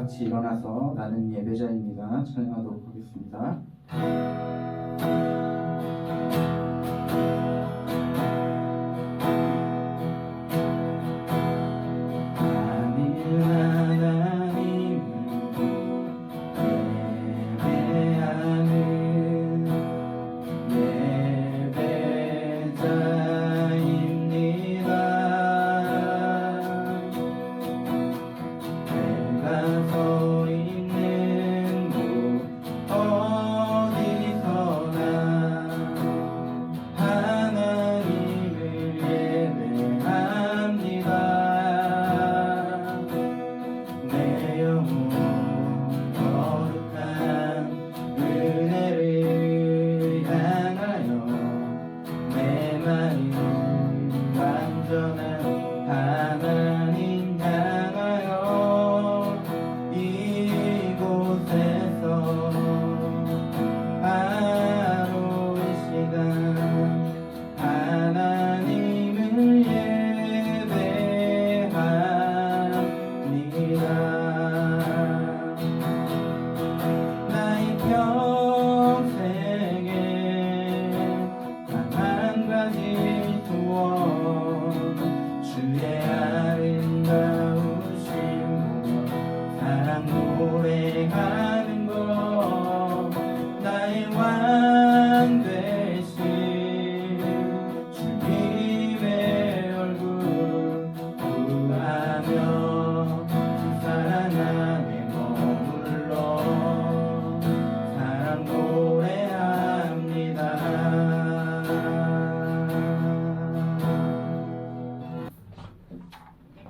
같이 일어나서 나는 예배자입니다. 찬양하도록 하겠습니다.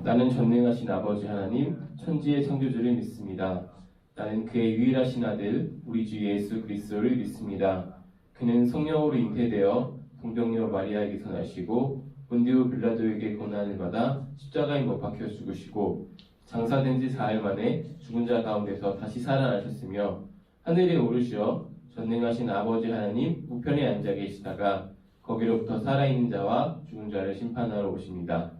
나는 전능하신 아버지 하나님, 천지의 창조주를 믿습니다. 나는 그의 유일하신 아들, 우리 주 예수 그리스도를 믿습니다. 그는 성령으로 잉태되어 동정녀 마리아에게서 나시고 본디오 빌라도에게 고난을 받아 십자가에 못 박혀 죽으시고 장사된 지 4일 만에 죽은 자 가운데서 다시 살아나셨으며 하늘에 오르시어 전능하신 아버지 하나님 우편에 앉아 계시다가 거기로부터 살아있는 자와 죽은 자를 심판하러 오십니다.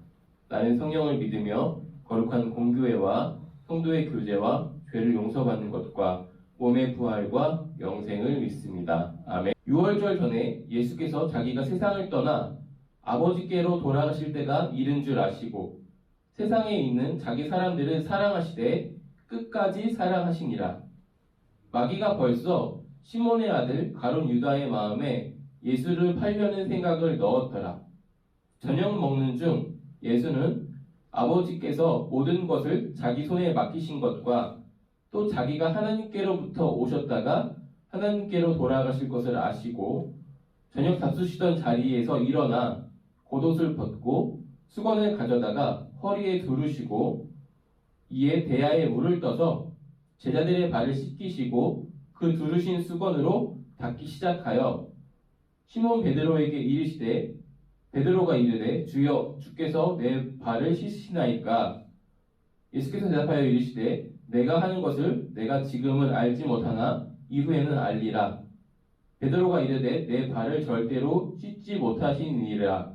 나는 성령을 믿으며 거룩한 공교회와 성도의 교제와 죄를 용서받는 것과 몸의 부활과 영생을 믿습니다. 아멘. 6월절 전에 예수께서 자기가 세상을 떠나 아버지께로 돌아가실 때가 이른 줄 아시고 세상에 있는 자기 사람들을 사랑하시되 끝까지 사랑하시니라. 마귀가 벌써 시몬의 아들 가룟 유다의 마음에 예수를 팔려는 생각을 넣었더라. 저녁 먹는 중 예수는 아버지께서 모든 것을 자기 손에 맡기신 것과 또 자기가 하나님께로부터 오셨다가 하나님께로 돌아가실 것을 아시고 저녁 다투시던 자리에서 일어나 겉옷을 벗고 수건을 가져다가 허리에 두르시고 이에 대야에 물을 떠서 제자들의 발을 씻기시고 그 두르신 수건으로 닦기 시작하여 시몬 베드로에게 이르시되 베드로가 이르되 주여 주께서 내 발을 씻으시나이까. 예수께서 대답하여 이르시되 내가 하는 것을 내가 지금은 알지 못하나 이후에는 알리라. 베드로가 이르되 내 발을 절대로 씻지 못하시니라.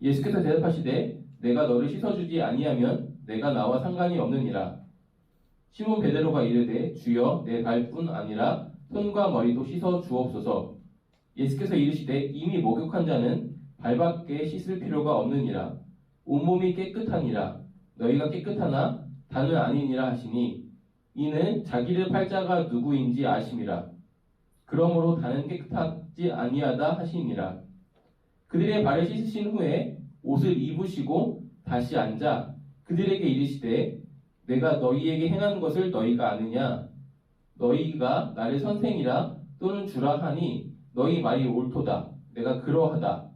예수께서 대답하시되 내가 너를 씻어주지 아니하면 내가 나와 상관이 없느니라. 시몬 베드로가 이르되 주여 내 발뿐 아니라 손과 머리도 씻어 주옵소서. 예수께서 이르시되 이미 목욕한 자는 발밖에 씻을 필요가 없느니라. 온몸이 깨끗하니라. 너희가 깨끗하나 다는 아니니라 하시니 이는 자기를 팔 자가 누구인지 아심이라. 그러므로 다는 깨끗하지 아니하다 하시니라. 그들의 발을 씻으신 후에 옷을 입으시고 다시 앉아 그들에게 이르시되 내가 너희에게 행한 것을 너희가 아느냐? 너희가 나를 선생이라 또는 주라 하니 너희 말이 옳도다. 내가 그러하다.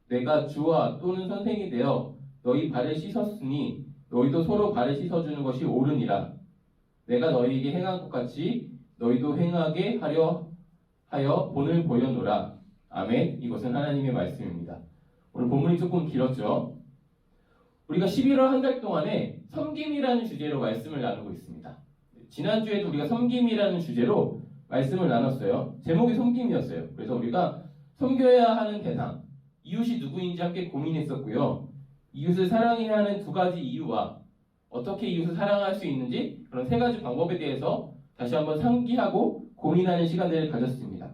내가 주와 또는 선생이 되어 너희 발을 씻었으니 너희도 서로 발을 씻어주는 것이 옳으니라. 내가 너희에게 행한 것 같이 너희도 행하게 하여 본을 보여노라. 아멘. 이것은 하나님의 말씀입니다. 오늘 본문이 조금 길었죠. 우리가 11월 한 달 동안에 섬김이라는 주제로 말씀을 나누고 있습니다. 지난주에도 우리가 섬김이라는 주제로 말씀을 나눴어요. 제목이 섬김이었어요. 그래서 우리가 섬겨야 하는 대상, 이웃이 누구인지 함께 고민했었고요. 이웃을 사랑해야 하는 두 가지 이유와 어떻게 이웃을 사랑할 수 있는지 그런 세 가지 방법에 대해서 다시 한번 상기하고 고민하는 시간들을 가졌습니다.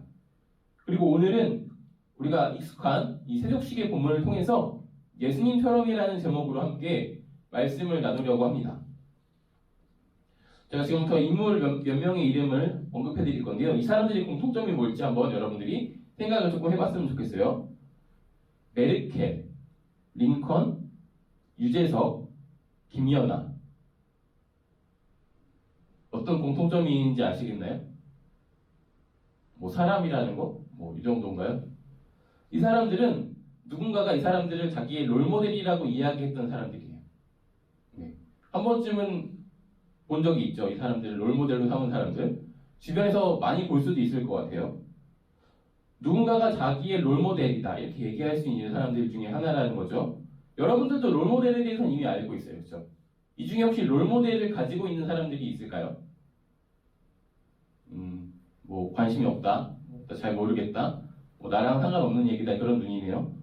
그리고 오늘은 우리가 익숙한 이 세족식의 본문을 통해서 예수님처럼이라는 제목으로 함께 말씀을 나누려고 합니다. 제가 지금부터 인물 몇 명의 이름을 언급해 드릴 건데요. 이 사람들이 공통점이 뭘지 한번 여러분들이 생각을 조금 해봤으면 좋겠어요. 메르켈, 링컨, 유재석, 김연아. 어떤 공통점이 있는지 아시겠나요? 뭐 사람이라는 거? 뭐 이 정도인가요? 이 사람들은 누군가가 이 사람들을 자기의 롤모델이라고 이야기했던 사람들이에요. 네. 한 번쯤은 본 적이 있죠. 이 사람들을 롤모델로 삼은 사람들. 주변에서 많이 볼 수도 있을 것 같아요. 누군가가 자기의 롤모델이다 이렇게 얘기할 수 있는 사람들 중에 하나라는 거죠. 여러분들도 롤모델에 대해서는 이미 알고 있어요. 그렇죠? 이 중에 혹시 롤모델을 가지고 있는 사람들이 있을까요? 뭐 관심이 없다, 잘 모르겠다, 뭐 나랑 상관없는 얘기다 그런 눈이네요.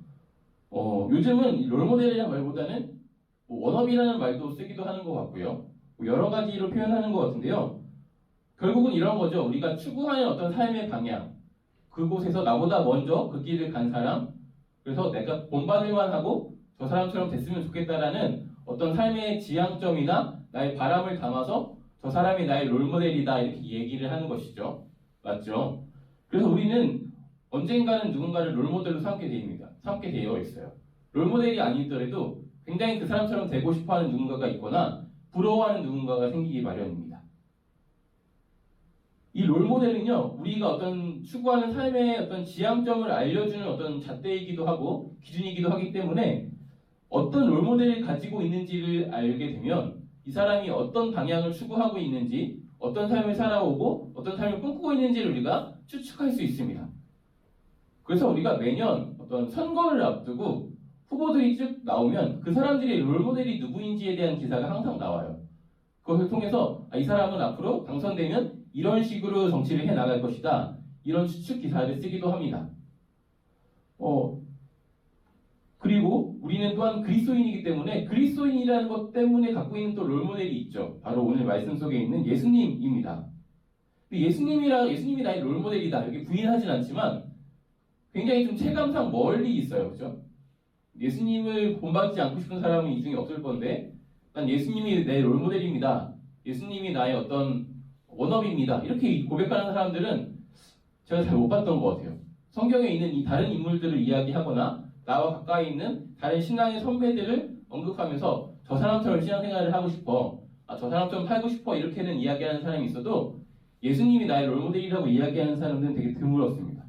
요즘은 롤모델이라는 말보다는 뭐 워너비라는 말도 쓰기도 하는 것 같고요. 뭐 여러 가지로 표현하는 것 같은데요. 결국은 이런 거죠. 우리가 추구하는 어떤 삶의 방향, 그곳에서 나보다 먼저 그 길을 간 사람, 그래서 내가 본받을만 하고 저 사람처럼 됐으면 좋겠다라는 어떤 삶의 지향점이나 나의 바람을 담아서 저 사람이 나의 롤모델이다 이렇게 얘기를 하는 것이죠. 맞죠? 그래서 우리는 언젠가는 누군가를 롤모델로 삼게 되어 있어요. 롤모델이 아니더라도 굉장히 그 사람처럼 되고 싶어하는 누군가가 있거나 부러워하는 누군가가 생기기 마련입니다. 이 롤모델은요, 우리가 어떤 추구하는 삶의 어떤 지향점을 알려주는 어떤 잣대이기도 하고 기준이기도 하기 때문에 어떤 롤모델을 가지고 있는지를 알게 되면 이 사람이 어떤 방향을 추구하고 있는지, 어떤 삶을 살아오고 어떤 삶을 꿈꾸고 있는지를 우리가 추측할 수 있습니다. 그래서 우리가 매년 어떤 선거를 앞두고 후보들이 쭉 나오면 그 사람들의 롤모델이 누구인지에 대한 기사가 항상 나와요. 그것을 통해서 이 사람은 앞으로 당선되면 이런 식으로 정치를 해나갈 것이다. 이런 추측 기사를 쓰기도 합니다. 그리고 우리는 또한 그리스도인이기 때문에 그리스도인이라는 것 때문에 갖고 있는 또 롤모델이 있죠. 바로 오늘 말씀 속에 있는 예수님입니다. 예수님이 나의 롤모델이다. 여기 부인하진 않지만 굉장히 좀 체감상 멀리 있어요. 그죠? 예수님을 본받지 않고 싶은 사람은 이 중에 없을 건데 난 예수님이 내 롤모델입니다. 예수님이 나의 어떤 원업입니다. 이렇게 고백하는 사람들은 제가 잘 못 봤던 것 같아요. 성경에 있는 이 다른 인물들을 이야기하거나 나와 가까이 있는 다른 신앙의 선배들을 언급하면서 저 사람처럼 신앙생활을 하고 싶어, 저 사람처럼 살고 싶어 이렇게는 이야기하는 사람이 있어도 예수님이 나의 롤모델이라고 이야기하는 사람들은 되게 드물었습니다.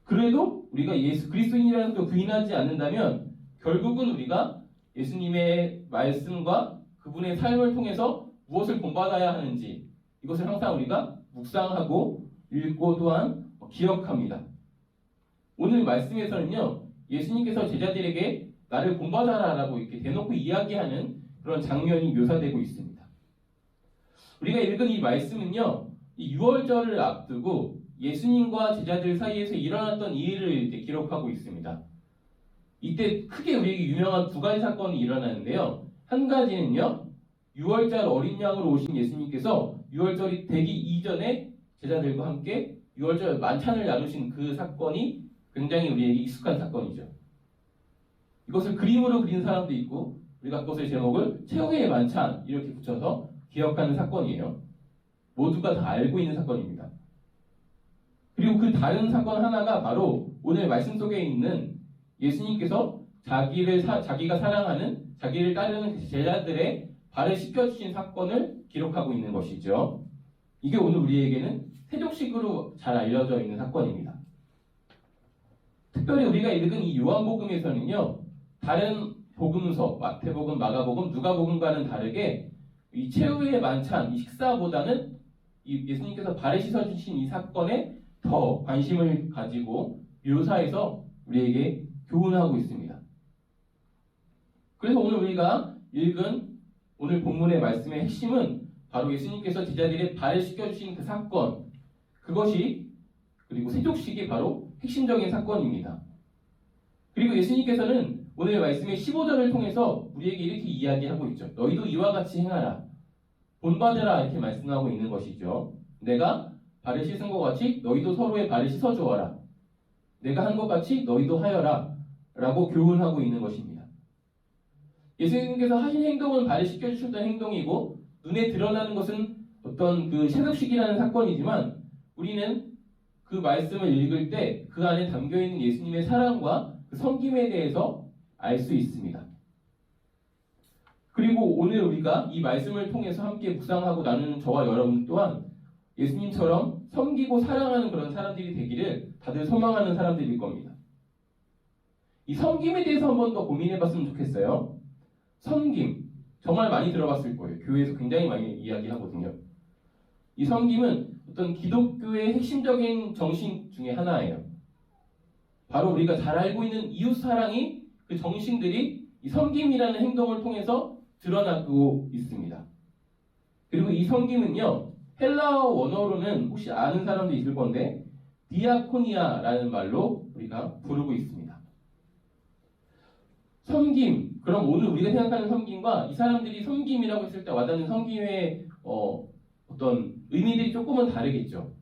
그래도 우리가 예수 그리스도인이라는 걸 부인하지 않는다면 결국은 우리가 예수님의 말씀과 그분의 삶을 통해서 무엇을 본받아야 하는지 이것을 항상 우리가 묵상하고 읽고 또한 기억합니다. 오늘 말씀에서는요, 예수님께서 제자들에게 나를 본받아라라고 이렇게 대놓고 이야기하는 그런 장면이 묘사되고 있습니다. 우리가 읽은 이 말씀은요, 이 유월절을 앞두고 예수님과 제자들 사이에서 일어났던 일을 이제 기록하고 있습니다. 이때 크게 우리에게 유명한 두 가지 사건이 일어나는데요. 한 가지는요, 유월절 어린 양으로 오신 예수님께서 유월절이 되기 이전에 제자들과 함께 유월절 만찬을 나누신 그 사건이 굉장히 우리에게 익숙한 사건이죠. 이것을 그림으로 그린 사람도 있고 우리가 그것의 제목을 최후의 만찬 이렇게 붙여서 기억하는 사건이에요. 모두가 다 알고 있는 사건입니다. 그리고 그 다른 사건 하나가 바로 오늘 말씀 속에 있는 예수님께서 자기가 사랑하는 자기를 따르는 그 제자들의 발을 씻겨주신 사건을 기록하고 있는 것이죠. 이게 오늘 우리에게는 세족식으로 잘 알려져 있는 사건입니다. 특별히 우리가 읽은 이 요한복음에서는요, 다른 복음서, 마태복음, 마가복음, 누가복음과는 다르게 이 최후의 만찬, 이 식사보다는 이 예수님께서 발을 씻어주신 이 사건에 더 관심을 가지고 묘사해서 우리에게 교훈하고 있습니다. 그래서 오늘 우리가 읽은 오늘 본문의 말씀의 핵심은 바로 예수님께서 제자들의 발을 씻겨주신 그 사건, 그것이 그리고 세족식이 바로 핵심적인 사건입니다. 그리고 예수님께서는 오늘 말씀의 15절을 통해서 우리에게 이렇게 이야기하고 있죠. 너희도 이와 같이 행하라. 본받으라 이렇게 말씀하고 있는 것이죠. 내가 발을 씻은 것 같이 너희도 서로의 발을 씻어주어라. 내가 한 것 같이 너희도 하여라. 라고 교훈하고 있는 것입니다. 예수님께서 하신 행동은 발을 씻겨주셨던 행동이고 눈에 드러나는 것은 어떤 그 세족식이라는 사건이지만 우리는 그 말씀을 읽을 때 그 안에 담겨있는 예수님의 사랑과 그 섬김에 대해서 알 수 있습니다. 그리고 오늘 우리가 이 말씀을 통해서 함께 묵상하고 나누는 저와 여러분 또한 예수님처럼 섬기고 사랑하는 그런 사람들이 되기를 다들 소망하는 사람들일 겁니다. 이 섬김에 대해서 한 번 더 고민해봤으면 좋겠어요. 섬김, 정말 많이 들어봤을 거예요. 교회에서 굉장히 많이 이야기하거든요. 이 섬김은 어떤 기독교의 핵심적인 정신 중에 하나예요. 바로 우리가 잘 알고 있는 이웃사랑이 그 정신들이 이 섬김이라는 행동을 통해서 드러나고 있습니다. 그리고 이 섬김은요, 헬라어 원어로는 혹시 아는 사람도 있을 건데 디아코니아라는 말로 우리가 부르고 있습니다. 섬김, 그럼 오늘 우리가 생각하는 섬김과 이 사람들이 섬김이라고 했을 때 와닿는 섬김의 어떤 의미들이 조금은 다르겠죠.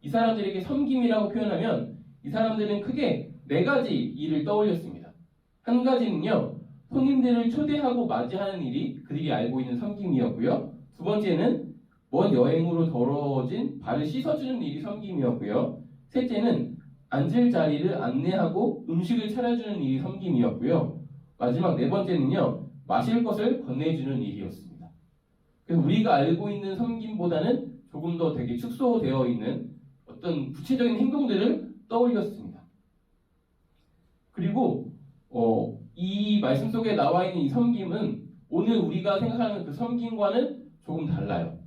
이 사람들에게 섬김이라고 표현하면 이 사람들은 크게 4가지 일을 떠올렸습니다. 한 가지는요, 손님들을 초대하고 맞이하는 일이 그들이 알고 있는 섬김이었고요. 두 번째는 먼 여행으로 더러워진 발을 씻어주는 일이 섬김이었고요. 셋째는 앉을 자리를 안내하고 음식을 차려주는 일이 섬김이었고요. 마지막 4번째는요, 마실 것을 건네주는 일이었습니다. 그래서 우리가 알고 있는 섬김보다는 조금 더 되게 축소되어 있는 어떤 구체적인 행동들을 떠올렸습니다. 그리고 이 말씀 속에 나와 있는 이 섬김은 오늘 우리가 생각하는 그 섬김과는 조금 달라요.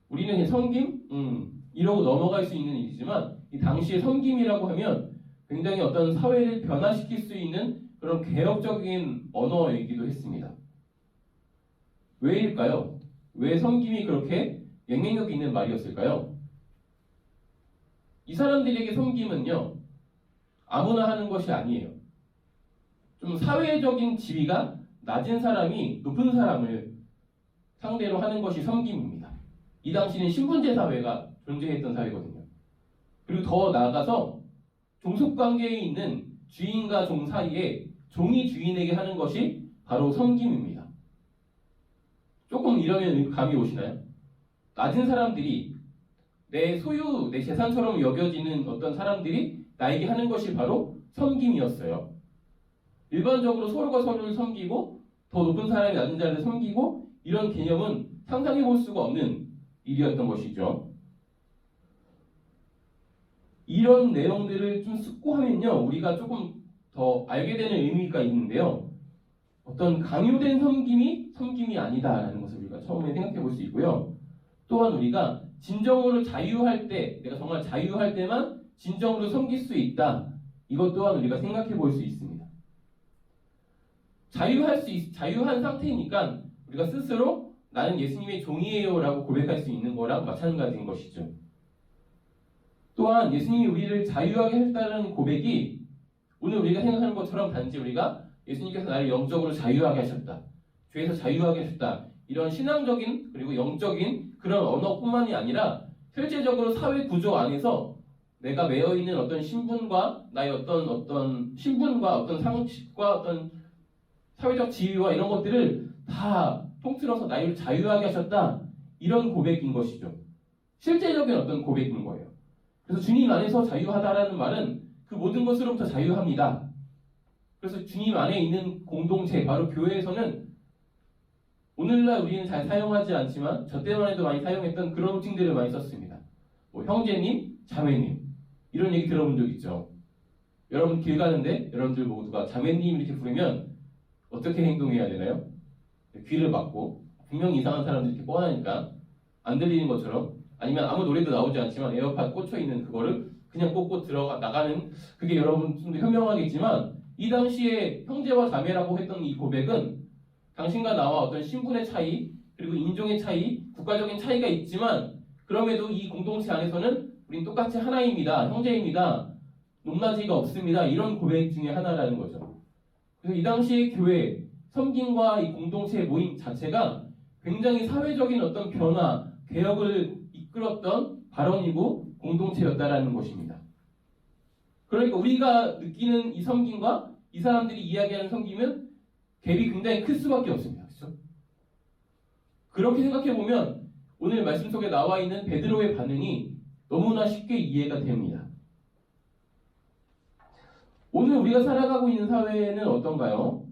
우리는 그냥 섬김? 이러고 넘어갈 수 있는 일이지만 이 당시의 섬김이라고 하면 굉장히 어떤 사회를 변화시킬 수 있는 그런 개혁적인 언어이기도 했습니다. 왜일까요? 왜 섬김이 그렇게 영향력 있는 말이었을까요? 이 사람들에게 섬김은요, 아무나 하는 것이 아니에요. 좀 사회적인 지위가 낮은 사람이 높은 사람을 상대로 하는 것이 섬김입니다. 이 당시는 신분제 사회가 존재했던 사회거든요. 그리고 더 나아가서 종속관계에 있는 주인과 종 사이에 종이 주인에게 하는 것이 바로 섬김입니다. 조금 이러면 감이 오시나요? 낮은 사람들이 내 소유, 내 재산처럼 여겨지는 어떤 사람들이 나에게 하는 것이 바로 섬김이었어요. 일반적으로 서로가 서로를 섬기고 더 높은 사람이 낮은 자를 섬기고 이런 개념은 상상해 볼 수가 없는 일이었던 것이죠. 이런 내용들을 좀 숙고하면요, 우리가 조금 더 알게 되는 의미가 있는데요. 어떤 강요된 섬김이 아니다라는 것을 우리가 처음에 생각해 볼 수 있고요. 또한 우리가 진정으로 자유할 때, 내가 정말 자유할 때만 진정으로 섬길 수 있다. 이것 또한 우리가 생각해 볼 수 있습니다. 자유한 상태니까 우리가 스스로 나는 예수님의 종이에요 라고 고백할 수 있는 거랑 마찬가지인 것이죠. 또한 예수님이 우리를 자유하게 했다는 고백이 오늘 우리가 생각하는 것처럼 단지 우리가 예수님께서 나를 영적으로 자유하게 하셨다, 죄에서 자유하게 하셨다, 이런 신앙적인 그리고 영적인 그런 언어뿐만이 아니라 실제적으로 사회 구조 안에서 내가 매여 있는 어떤 신분과 나의 어떤 신분과 어떤 상식과 어떤 사회적 지위와 이런 것들을 다 통틀어서 나를 자유하게 하셨다, 이런 고백인 것이죠. 실제적인 어떤 고백인 거예요. 그래서 주님 안에서 자유하다라는 말은 그 모든 것으로부터 자유합니다. 그래서 주님 안에 있는 공동체, 바로 교회에서는 오늘날 우리는 잘 사용하지 않지만 저 때만 해도 많이 사용했던 그런 호칭들을 많이 썼습니다. 뭐 형제님, 자매님 이런 얘기 들어본 적 있죠. 여러분 길 가는데 여러분들 모두가 자매님 이렇게 부르면 어떻게 행동해야 되나요? 귀를 막고 분명히 이상한 사람들이 이렇게 뻔하니까 안 들리는 것처럼, 아니면 아무 노래도 나오지 않지만 에어팟 꽂혀 있는 그거를 그냥 꽂고 들어가 나가는, 그게 여러분 좀 더 현명하겠지만 이 당시에 형제와 자매라고 했던 이 고백은 당신과 나와 어떤 신분의 차이, 그리고 인종의 차이, 국가적인 차이가 있지만 그럼에도 이 공동체 안에서는 우린 똑같이 하나입니다. 형제입니다. 높낮이가 없습니다. 이런 고백 중에 하나라는 거죠. 그래서 이 당시의 교회, 섬김과 이 공동체의 모임 자체가 굉장히 사회적인 어떤 변화, 개혁을 이끌었던 발언이고 공동체였다라는 것입니다. 그러니까 우리가 느끼는 이 섬김과 이 사람들이 이야기하는 섬김은 갭이 굉장히 클 수밖에 없습니다. 그렇죠? 그렇게 생각해보면 오늘 말씀 속에 나와 있는 베드로의 반응이 너무나 쉽게 이해가 됩니다. 오늘 우리가 살아가고 있는 사회는 어떤가요?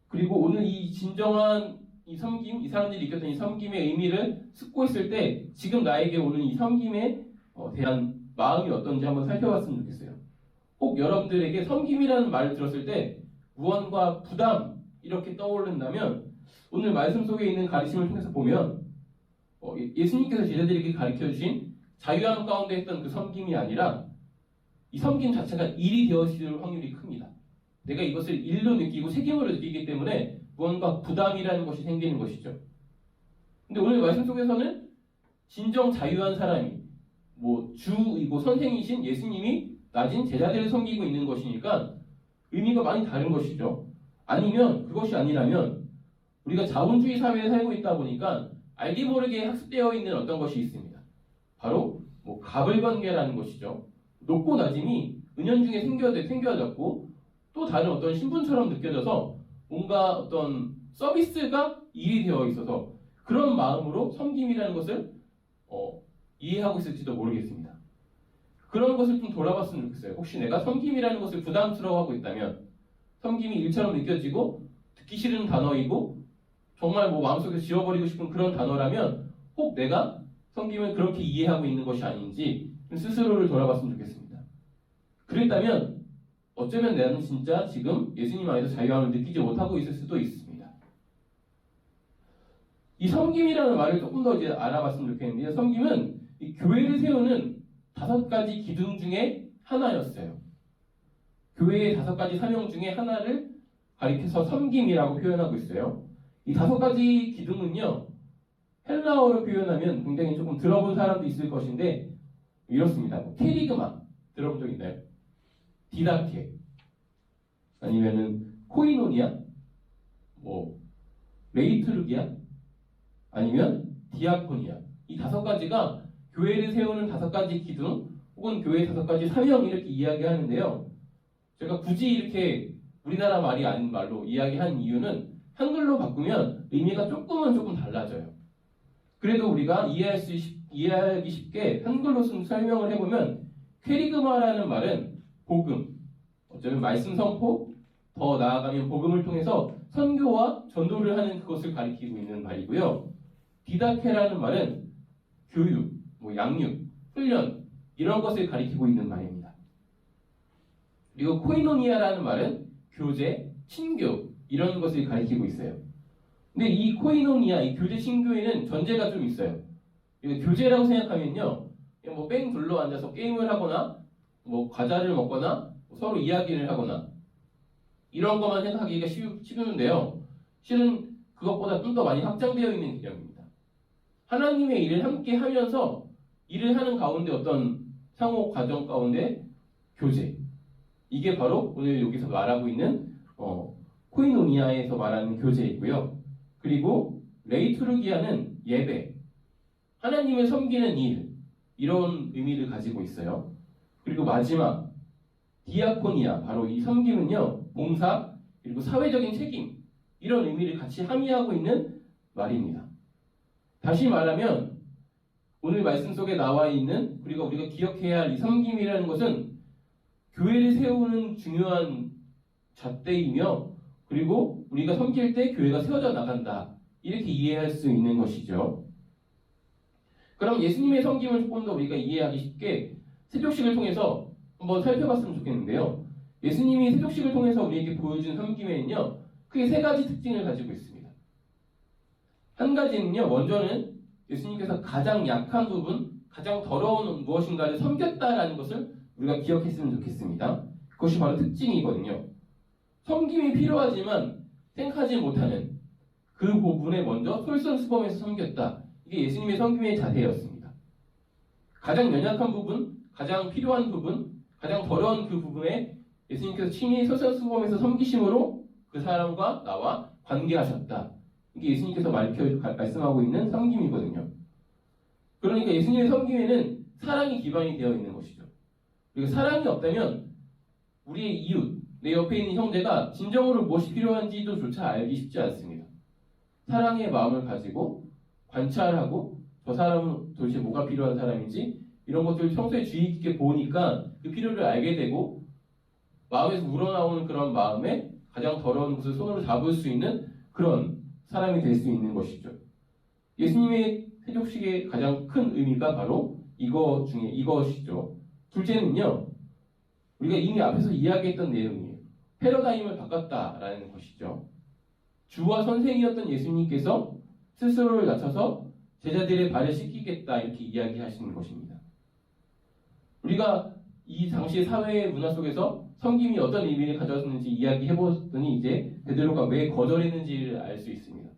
그리고 오늘 이 진정한 이 섬김, 이 사람들이 느꼈던 이 섬김의 의미를 숙고했을 때 지금 나에게 오는 이 섬김에 대한 마음이 어떤지 한번 살펴봤으면 좋겠어요. 꼭 여러분들에게 섬김이라는 말을 들었을 때 무언가 부담 이렇게 떠오른다면 오늘 말씀 속에 있는 가르침을 통해서 보면 예수님께서 제자들에게 가르쳐주신 자유함 가운데 했던 그 섬김이 아니라 이 섬김 자체가 일이 되어질 확률이 큽니다. 내가 이것을 일로 느끼고 책임으로 느끼기 때문에 무언가 부담이라는 것이 생기는 것이죠. 근데 오늘 말씀 속에서는 진정 자유한 사람이 주이고 선생이신 예수님이 낮은 제자들을 섬기고 있는 것이니까 의미가 많이 다른 것이죠. 아니면 그것이 아니라면 우리가 자본주의 사회에 살고 있다 보니까 알게 모르게 학습되어 있는 어떤 것이 있습니다. 바로 가불관계라는 것이죠. 높고 낮음이 은연중에 생겨졌고 또 다른 어떤 신분처럼 느껴져서 뭔가 어떤 서비스가 일이 되어 있어서 그런 마음으로 섬김이라는 것을 이해하고 있을지도 모르겠습니다. 그런 것을 좀 돌아봤으면 좋겠어요. 혹시 내가 섬김이라는 것을 부담스러워하고 있다면, 섬김이 일처럼 느껴지고 듣기 싫은 단어이고 정말 마음속에 지워버리고 싶은 그런 단어라면 혹 내가 섬김을 그렇게 이해하고 있는 것이 아닌지 스스로를 돌아봤으면 좋겠습니다. 그랬다면 어쩌면 나는 진짜 지금 예수님 안에서 자유함을 느끼지 못하고 있을 수도 있습니다. 이 섬김이라는 말을 조금 더 이제 알아봤으면 좋겠는데요. 섬김은 이 교회를 세우는 5가지 기둥 중에 하나였어요. 교회의 5가지 사명 중에 하나를 가리켜서 섬김이라고 표현하고 있어요. 이 5가지 기둥은요, 헬라어로 표현하면 굉장히 조금 들어본 사람도 있을 것인데 이렇습니다. 케리그마 들어본 적 있나요? 디다케, 아니면은 코이노니아, 레이투르기아, 아니면 디아코니아. 이 5가지가 교회를 세우는 5가지 기둥 혹은 교회의 5가지 사명 이렇게 이야기하는데요. 제가 굳이 이렇게 우리나라 말이 아닌 말로 이야기한 이유는 한글로 바꾸면 의미가 조금 달라져요. 그래도 우리가 이해하기 쉽게 한글로 설명을 해보면 퀘리그마라는 말은 복음, 어쩌면 말씀 선포, 더 나아가면 복음을 통해서 선교와 전도를 하는 그것을 가리키고 있는 말이고요. 디다케라는 말은 교육, 양육, 훈련 이런 것을 가리키고 있는 말입니다. 그리고 코이노니아라는 말은 교제, 친교 이런 것을 가리키고 있어요. 근데 이 코이노니아, 이 교제, 친교에는 전제가 좀 있어요. 교제라고 생각하면요, 그냥 뺑 둘러 앉아서 게임을 하거나 과자를 먹거나 서로 이야기를 하거나 이런 것만 생각하기가 쉬운데요. 실은 그것보다 좀 더 많이 확장되어 있는 개념입니다. 하나님의 일을 함께 하면서 일을 하는 가운데 어떤 상호 과정 가운데 교제, 이게 바로 오늘 여기서 말하고 있는 코이노니아에서 말하는 교제이고요. 그리고 레이투르기아는 예배, 하나님을 섬기는 일, 이런 의미를 가지고 있어요. 그리고 마지막 디아코니아, 바로 이 섬김은요, 봉사 그리고 사회적인 책임, 이런 의미를 같이 함의하고 있는 말입니다. 다시 말하면 오늘 말씀 속에 나와 있는, 그리고 우리가 기억해야 할 이 섬김이라는 것은 교회를 세우는 중요한 잣대이며 그리고 우리가 섬길 때 교회가 세워져 나간다. 이렇게 이해할 수 있는 것이죠. 그럼 예수님의 섬김을 조금 더 우리가 이해하기 쉽게 세족식을 통해서 한번 살펴봤으면 좋겠는데요. 예수님이 세족식을 통해서 우리에게 보여준 섬김에는요, 크게 세 가지 특징을 가지고 있습니다. 한 가지는요, 먼저는 예수님께서 가장 약한 부분, 가장 더러운 무엇인가를 섬겼다라는 것을 우리가 기억했으면 좋겠습니다. 그것이 바로 특징이거든요. 섬김이 필요하지만 생각하지 못하는 그 부분에 먼저 솔선수범해서 섬겼다. 이게 예수님의 섬김의 자세였습니다. 가장 연약한 부분, 가장 필요한 부분, 가장 더러운 그 부분에 예수님께서 친히 솔선수범해서 섬기심으로 그 사람과 나와 관계하셨다. 이게 예수님께서 말씀하고 있는 섬김이거든요. 그러니까 예수님의 섬김에는 사랑이 기반이 되어 있는 것이죠. 그리고 사랑이 없다면 우리의 이웃, 내 옆에 있는 형제가 진정으로 무엇이 필요한지도 조차 알기 쉽지 않습니다. 사랑의 마음을 가지고 관찰하고 저 사람은 도대체 뭐가 필요한 사람인지 이런 것들을 평소에 주의 깊게 보니까 그 필요를 알게 되고 마음에서 우러나오는 그런 마음에 가장 더러운 것을 손으로 잡을 수 있는 그런 사람이 될 수 있는 것이죠. 예수님의 세족식의 가장 큰 의미가 바로 이거 중에 이것이죠. 둘째는요, 우리가 이미 앞에서 이야기했던 내용이에요. 패러다임을 바꿨다라는 것이죠. 주와 선생이었던 예수님께서 스스로를 낮춰서 제자들의 발을 씻기겠다 이렇게 이야기하시는 것입니다. 우리가 이 당시의 사회의 문화 속에서 섬김이 어떤 의미를 가졌는지 이야기해보더니 이제 베드로가 왜 거절했는지를 알 수 있습니다.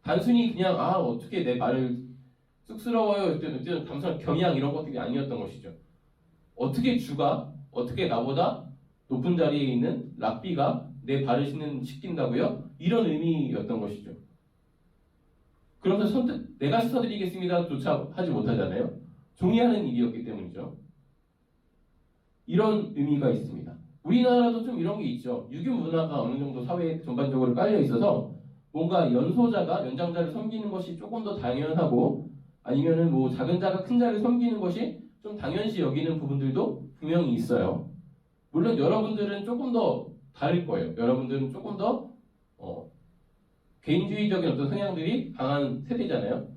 단순히 그냥 어떻게 내 말을 쑥스러워요 이때는 감사한 경향 이런 것들이 아니었던 것이죠. 어떻게 주가 어떻게 나보다 높은 자리에 있는 랍비가 내 발을 씻긴다고요? 이런 의미였던 것이죠. 그러면서 내가 씻어드리겠습니다조차 하지 못하잖아요. 종이 하는 일이었기 때문이죠. 이런 의미가 있습니다. 우리나라도 좀 이런 게 있죠. 유교 문화가 어느 정도 사회에 전반적으로 깔려 있어서 뭔가 연장자를 섬기는 것이 조금 더 당연하고 아니면은 뭐 작은 자가 큰 자를 섬기는 것이 좀 당연시 여기는 부분들도 분명히 있어요. 물론 여러분들은 조금 더 다를 거예요. 여러분들은 조금 더 개인주의적인 어떤 성향들이 강한 세대잖아요.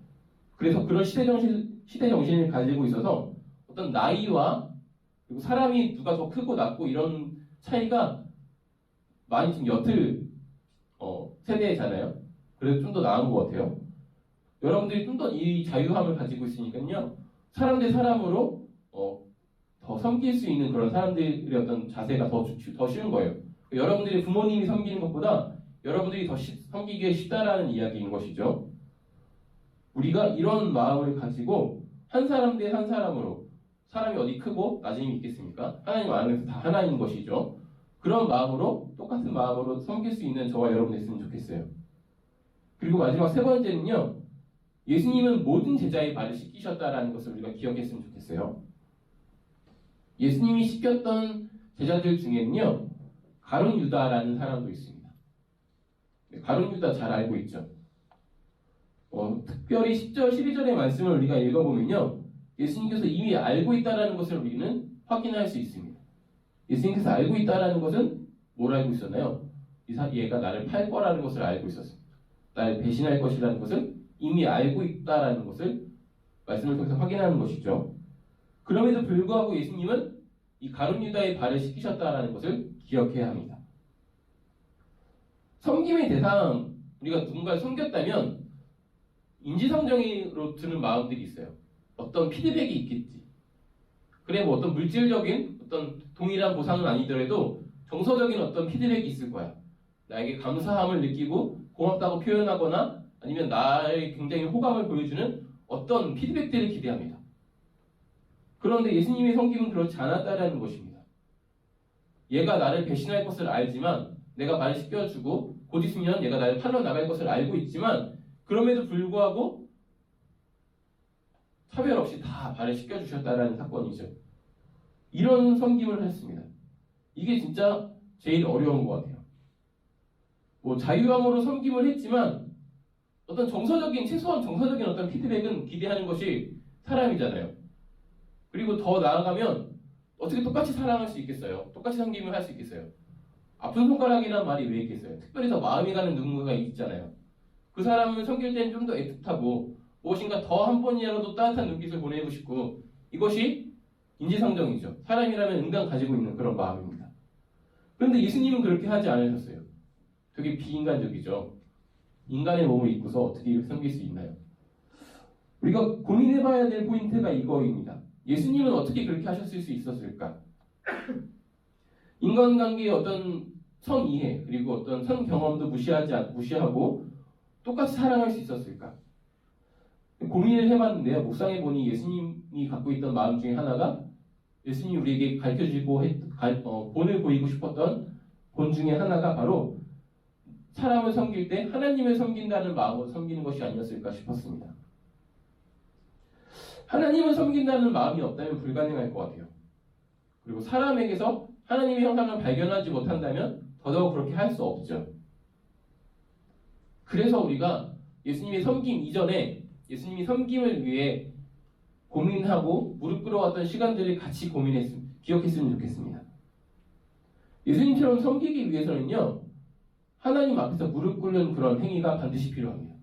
그래서 그런 시대 정신을 가지고 있어서 어떤 나이와 그리고 사람이 누가 더 크고 낮고 이런 차이가 많이 좀 옅을 세대잖아요. 그래서 좀 더 나은 것 같아요. 여러분들이 좀 더 이 자유함을 가지고 있으니까요. 사람 대 사람으로 더 섬길 수 있는 그런 사람들의 어떤 자세가 더 쉬운 거예요. 여러분들이 부모님이 섬기는 것보다 여러분들이 더 섬기기에 쉽다라는 이야기인 것이죠. 우리가 이런 마음을 가지고 한 사람 대 한 사람으로 사람이 어디 크고 낮음이 있겠습니까? 하나님 안에서 다 하나인 것이죠. 그런 마음으로 똑같은 마음으로 섬길 수 있는 저와 여러분 됐으면 좋겠어요. 그리고 마지막 세 번째는요. 예수님은 모든 제자의 발을 씻기셨다라는 것을 우리가 기억했으면 좋겠어요. 예수님이 씻겼던 제자들 중에는요. 가룟 유다라는 사람도 있습니다. 가룟 유다 잘 알고 있죠. 특별히 10절, 12절의 말씀을 우리가 읽어보면요. 예수님께서 이미 알고 있다라는 것을 우리는 확인할 수 있습니다. 예수님께서 알고 있다라는 것은 뭘 알고 있었나요? 얘가 나를 팔 거라는 것을 알고 있었습니다. 나를 배신할 것이라는 것을 이미 알고 있다라는 것을 말씀을 통해서 확인하는 것이죠. 그럼에도 불구하고 예수님은 이 가룟 유다의 발을 씻기셨다라는 것을 기억해야 합니다. 섬김의 대상, 우리가 누군가를 섬겼다면 인지상정으로 드는 마음들이 있어요. 어떤 피드백이 있겠지. 그래 뭐 어떤 물질적인 어떤 동일한 보상은 아니더라도 정서적인 어떤 피드백이 있을 거야. 나에게 감사함을 느끼고 고맙다고 표현하거나 아니면 나의 굉장히 호감을 보여주는 어떤 피드백들을 기대합니다. 그런데 예수님의 섬김은 그렇지 않았다라는 것입니다. 얘가 나를 배신할 것을 알지만 내가 발을 씻겨주고 곧 있으면 얘가 나를 팔러 나갈 것을 알고 있지만 그럼에도 불구하고 차별 없이 다 발을 씻겨주셨다라는 사건이죠. 이런 섬김을 했습니다. 이게 진짜 제일 어려운 것 같아요. 뭐 자유함으로 섬김을 했지만 어떤 최소한 정서적인 어떤 피드백은 기대하는 것이 사람이잖아요. 그리고 더 나아가면 어떻게 똑같이 사랑할 수 있겠어요? 똑같이 섬김을 할 수 있겠어요? 아픈 손가락이라는 말이 왜 있겠어요? 특별히 더 마음이 가는 누군가가 있잖아요. 그 사람을 섬길 때는 좀 더 애틋하고 무엇인가 더 한 번이라도 따뜻한 눈빛을 보내고 싶고 이것이 인지상정이죠. 사람이라면 응당 가지고 있는 그런 마음입니다. 그런데 예수님은 그렇게 하지 않으셨어요. 되게 비인간적이죠. 인간의 몸을 입고서 어떻게 이렇게 섬길 수 있나요? 우리가 고민해봐야 될 포인트가 이거입니다. 예수님은 어떻게 그렇게 하셨을 수 있었을까? 인간관계의 어떤 선 이해 그리고 어떤 선 경험도 무시하고 똑같이 사랑할 수 있었을까? 고민을 해봤는데요. 묵상해보니 예수님이 갖고 있던 마음 중에 하나가 예수님이 우리에게 가르쳐주고 본을 보이고 싶었던 본 중에 하나가 바로 사람을 섬길 때 하나님을 섬긴다는 마음으로 섬기는 것이 아니었을까 싶었습니다. 하나님을 섬긴다는 마음이 없다면 불가능할 것 같아요. 그리고 사람에게서 하나님의 형상을 발견하지 못한다면 더더욱 그렇게 할 수 없죠. 그래서 우리가 예수님의 섬김 이전에 예수님이 섬김을 위해 고민하고 무릎 꿇어왔던 시간들을 같이 기억했으면 좋겠습니다. 예수님처럼 섬기기 위해서는요, 하나님 앞에서 무릎 꿇는 그런 행위가 반드시 필요합니다.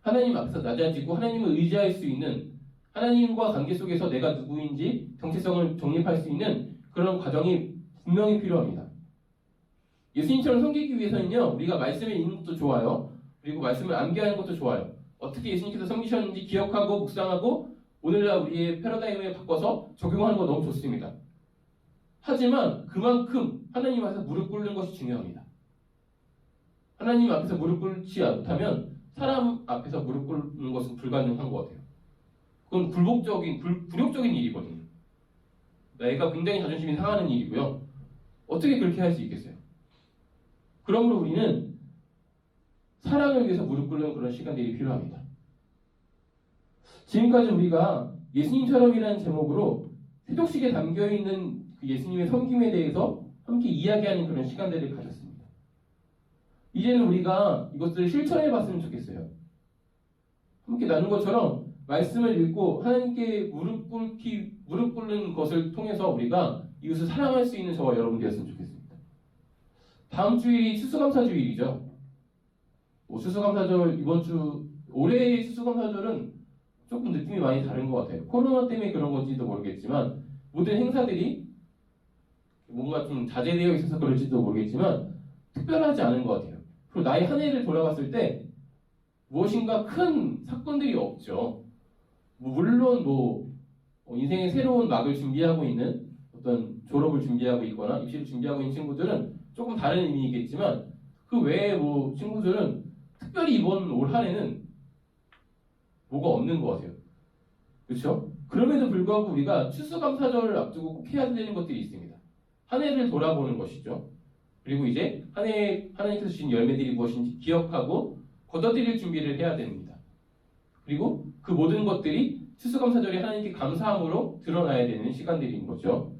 하나님 앞에서 낮아지고 하나님을 의지할 수 있는 하나님과 관계 속에서 내가 누구인지 정체성을 정립할 수 있는 그런 과정이 분명히 필요합니다. 예수님처럼 섬기기 위해서는요, 우리가 말씀을 읽는 것도 좋아요. 그리고 말씀을 암기하는 것도 좋아요. 어떻게 예수님께서 섬기셨는지 기억하고 묵상하고 오늘날 우리의 패러다임에 바꿔서 적용하는 거 너무 좋습니다. 하지만 그만큼 하나님 앞에서 무릎 꿇는 것이 중요합니다. 하나님 앞에서 무릎 꿇지 못하면 사람 앞에서 무릎 꿇는 것은 불가능한 것 같아요. 그건 굴욕적인 일이거든요. 내가 굉장히 자존심이 상하는 일이고요. 어떻게 그렇게 할 수 있겠어요? 그러므로 우리는 사랑을 위해서 무릎 꿇는 그런 시간들이 필요합니다. 지금까지 우리가 예수님처럼이라는 제목으로 세족식에 담겨있는 그 예수님의 섬김에 대해서 함께 이야기하는 그런 시간들을 가졌습니다. 이제는 우리가 이것들을 실천해 봤으면 좋겠어요. 함께 나눈 것처럼 말씀을 읽고 하나님께 무릎 꿇는 것을 통해서 우리가 이웃을 사랑할 수 있는 저와 여러분 되었으면 좋겠습니다. 다음 주일이 추수감사주일이죠. 추수감사절 올해의 추수감사절은 조금 느낌이 많이 다른 것 같아요. 코로나 때문에 그런 건지도 모르겠지만 모든 행사들이 뭔가 좀 자제되어 있어서 그럴지도 모르겠지만 특별하지 않은 것 같아요. 그리고 나의 한 해를 돌아봤을 때 무엇인가 큰 사건들이 없죠. 물론 인생의 새로운 막을 준비하고 있는 어떤 졸업을 준비하고 있거나 입시를 준비하고 있는 친구들은 조금 다른 의미이겠지만 그 외에 친구들은 특별히 이번 올 한 해는 뭐가 없는 것 같아요. 그렇죠? 그럼에도 불구하고 우리가 추수감사절을 앞두고 꼭 해야 되는 것들이 있습니다. 한 해를 돌아보는 것이죠. 그리고 이제 한 해에 하나님께서 주신 열매들이 무엇인지 기억하고 거둬들일 준비를 해야 됩니다. 그리고 그 모든 것들이 추수감사절에 하나님께 감사함으로 드러나야 되는 시간들인 거죠.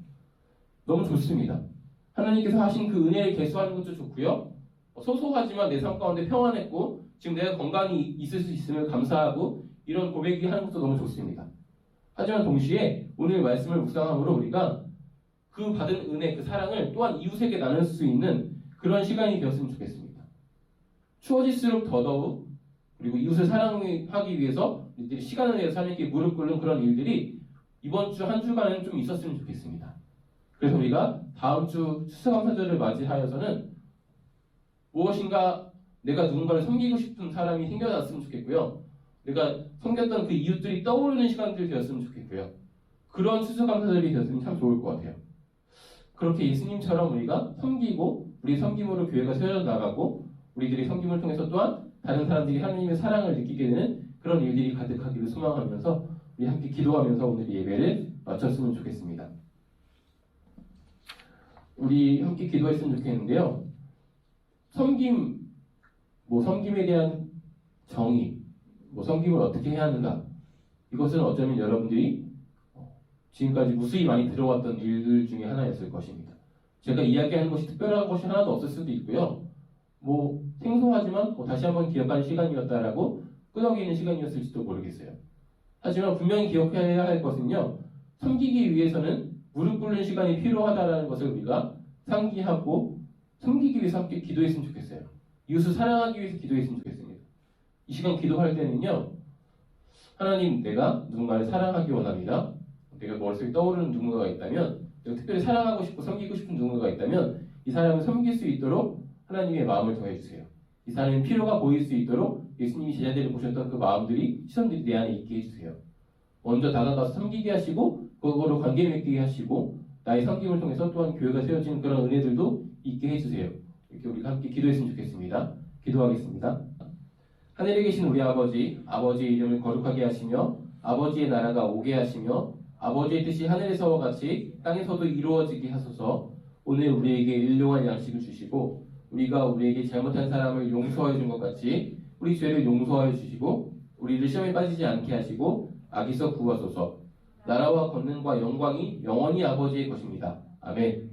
너무 좋습니다. 하나님께서 하신 그 은혜를 계수하는 것도 좋고요. 소소하지만 내 삶 가운데 평안했고 지금 내가 건강히 있을 수 있음을 감사하고 이런 고백이 하는 것도 너무 좋습니다. 하지만 동시에 오늘 말씀을 묵상함으로 우리가 그 받은 은혜, 그 사랑을 또한 이웃에게 나눌 수 있는 그런 시간이 되었으면 좋겠습니다. 추워질수록 더더욱 그리고 이웃을 사랑하기 위해서 우리들이 시간을 내서 하나님께 무릎 꿇는 그런 일들이 이번 주 한 주간은 좀 있었으면 좋겠습니다. 그래서 우리가 다음 주 추수감사절을 맞이하여서는 무엇인가 내가 누군가를 섬기고 싶은 사람이 생겨났으면 좋겠고요. 내가 섬겼던 그 이웃들이 떠오르는 시간들이 되었으면 좋겠고요. 그런 추수감사절이 되었으면 참 좋을 것 같아요. 그렇게 예수님처럼 우리가 섬기고 우리 섬김으로 교회가 세워져 나가고 우리들이 섬김을 통해서 또한 다른 사람들이 하나님의 사랑을 느끼게 되는 그런 일들이 가득하기를 소망하면서 우리 함께 기도하면서 오늘 예배를 마쳤으면 좋겠습니다. 우리 함께 기도했으면 좋겠는데요. 섬김에 대한 정의, 섬김을 어떻게 해야 하는가, 이것은 어쩌면 여러분들이 지금까지 무수히 많이 들어왔던 일들 중에 하나였을 것입니다. 제가 이야기하는 것이 특별한 것이 하나도 없을 수도 있고요. 생소하지만 다시 한번 기억하는 시간이었다라고 끄덕이는 시간이었을지도 모르겠어요. 하지만 분명히 기억해야 할 것은요. 섬기기 위해서는 무릎 꿇는 시간이 필요하다라는 것을 우리가 상기하고 섬기기 위해서 함께 기도했으면 좋겠어요. 이웃을 사랑하기 위해서 기도했으면 좋겠습니다. 이 시간 기도할 때는요, 하나님, 내가 누군가를 사랑하기 원합니다. 내가 머릿속에 떠오르는 누군가가 있다면, 내가 특별히 사랑하고 싶고 섬기고 싶은 누군가가 있다면 이 사람을 섬길 수 있도록 하나님의 마음을 더해주세요. 이 사람의 필요가 보일 수 있도록 예수님이 제자들을 보셨던 그 마음들이, 시선들이 내 안에 있게 해주세요. 먼저 다가가서 섬기게 하시고 그거로 관계 맺게 하시고 나의 섬김을 통해서 또한 교회가 세워지는 그런 은혜들도 있게 해주세요. 이렇게 우리가 함께 기도했으면 좋겠습니다. 기도하겠습니다. 하늘에 계신 우리 아버지, 아버지의 이름을 거룩하게 하시며 아버지의 나라가 오게 하시며 아버지의 뜻이 하늘에서와 같이 땅에서도 이루어지게 하소서. 오늘 우리에게 일용할 양식을 주시고 우리가 우리에게 잘못한 사람을 용서해 준 것 같이 우리 죄를 용서하여 주시고 우리를 시험에 빠지지 않게 하시고 악에서 구하소서. 나라와 권능과 영광이 영원히 아버지의 것입니다. 아멘.